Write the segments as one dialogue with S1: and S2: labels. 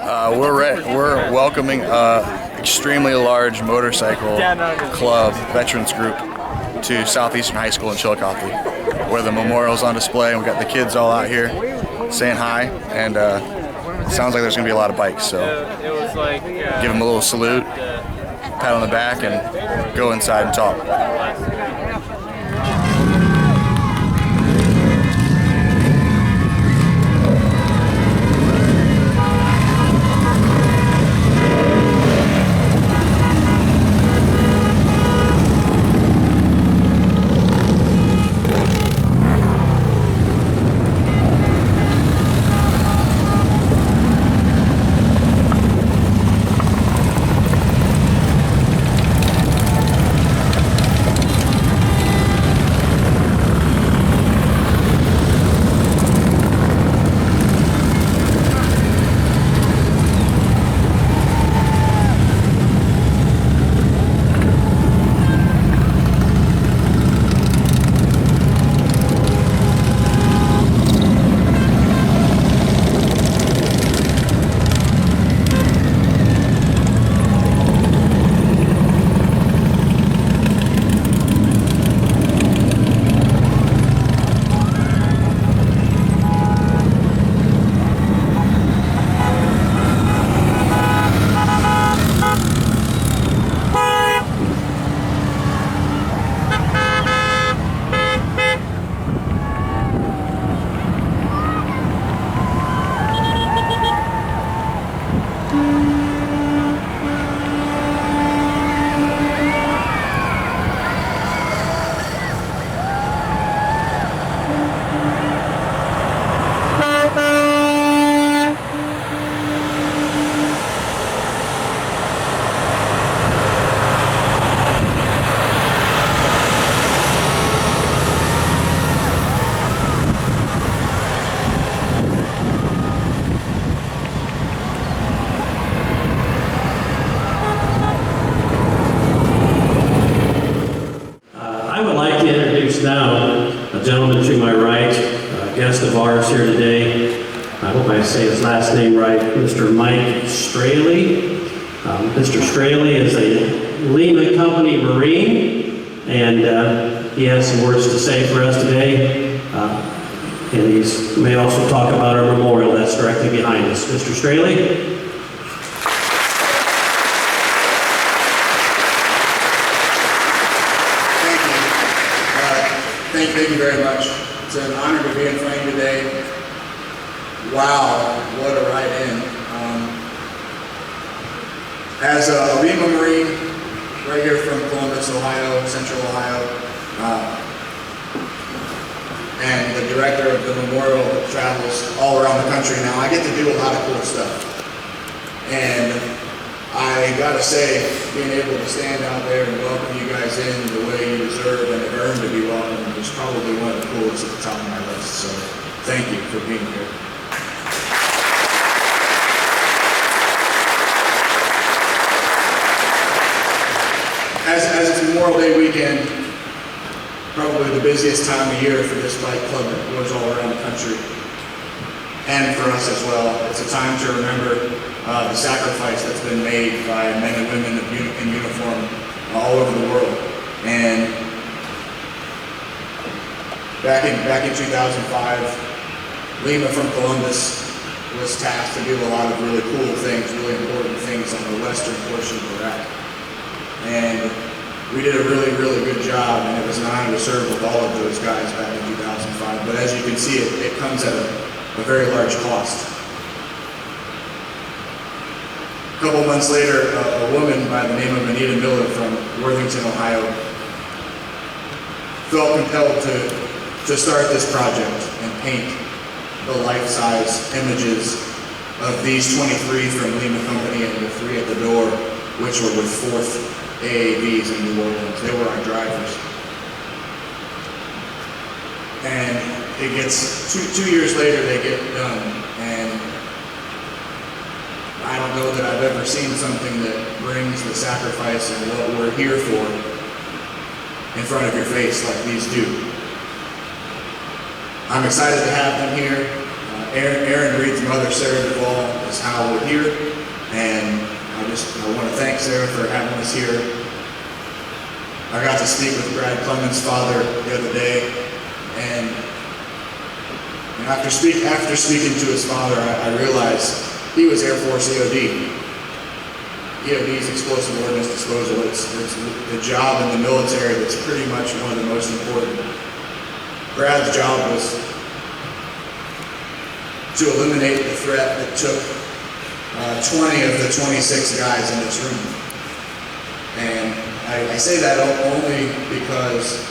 S1: We're welcoming an extremely large motorcycle club veterans group to Southeastern High School in Chillicothe, where the memorial's on display, and we got the kids all out here saying hi, and it sounds like there's gonna be a lot of bikes, so give them a little salute, pat on the back, and go inside and talk.
S2: Now, a gentleman to my right, a guest of ours here today. I hope I say his last name right, Mr. Mike Strahle. Mr. Strahle is a Lima Company Marine, and he has some words to say for us today. And he may also talk about our memorial that's directly behind us. Mr. Strahle.
S3: Thank you very much. It's an honor to be in front of you today. Wow, what a ride in. As a Lima Marine, right here from Columbus, Ohio, Central Ohio, and the director of the memorial that travels all around the country now, I get to do a lot of cool stuff. And I gotta say, being able to stand out there and welcome you guys in the way you deserve and have earned to be welcomed is probably one of the coolest at the top of my list. So thank you for being here. As it's Memorial Day weekend, probably the busiest time of year for this bike club that goes all around the country. And for us as well. It's a time to remember the sacrifice that's been made by men and women in uniform all over the world. And back in 2005, Lima from Columbus was tasked to do a lot of really cool things, really important things on the western portion of Iraq. And we did a really, really good job, and it was an honor to serve with all of those guys back in 2005. But as you can see, it comes at a very large cost. A couple months later, a woman by the name of Anita Miller from Worthington, Ohio, felt compelled to start this project and paint the life-size images of these 23 from Lima Company and the 3 at the door, which were with 4th AAVs in New Orleans. They were our drivers. And it gets, two years later, they get done, and I don't know that I've ever seen something that brings the sacrifice and what we're here for in front of your face like these do. I'm excited to have them here. Aaron Reed's mother, Sarah Duvall, is how we're here, and I want to thank Sarah for having us here. I got to speak with Brad Clemens' father the other day, and after speaking to his father, I realized he was Air Force EOD. EOD is Explosive Ordnance Disposal. It's the job in the military that's pretty much one of the most important. Brad's job was to eliminate the threat that took 20 of the 26 guys in this room. And I say that only because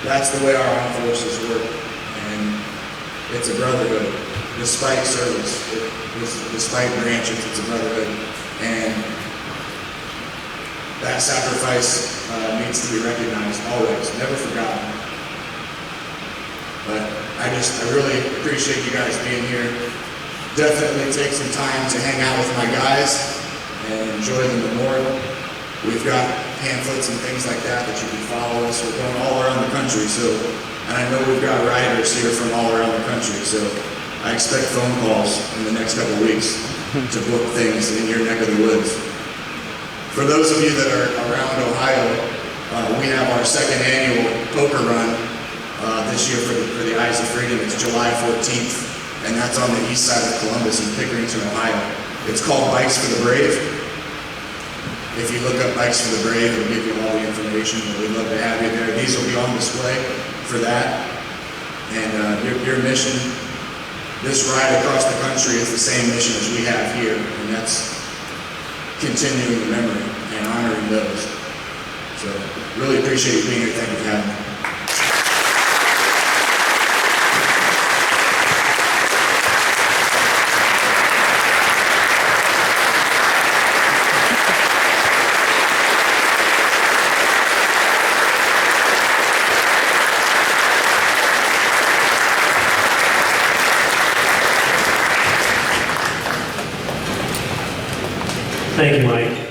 S3: that's the way our armed forces work. And it's a brotherhood. Despite service, despite branches, it's a brotherhood. And that sacrifice needs to be recognized always, never forgotten. But I really appreciate you guys being here. Definitely take some time to hang out with my guys and enjoy the memorial. We've got pamphlets and things like that you can follow us. We're going all around the country, and I know we've got riders here from all around the country, so I expect phone calls in the next couple of weeks to book things in your neck of the woods. For those of you that are around Ohio, we have our second annual poker run this year for the Eyes of Freedom. It's July 14th, and that's on the east side of Columbus in Pickerington, Ohio. It's called Bikes for the Brave. If you look up Bikes for the Brave, it'll give you all the information. We'd love to have you there. These will be on display for that. And your mission, this ride across the country is the same mission as we have here, and that's continuing the memory and honoring those. So really appreciate you being here. Thank you for having me.
S2: Thank you, Mike.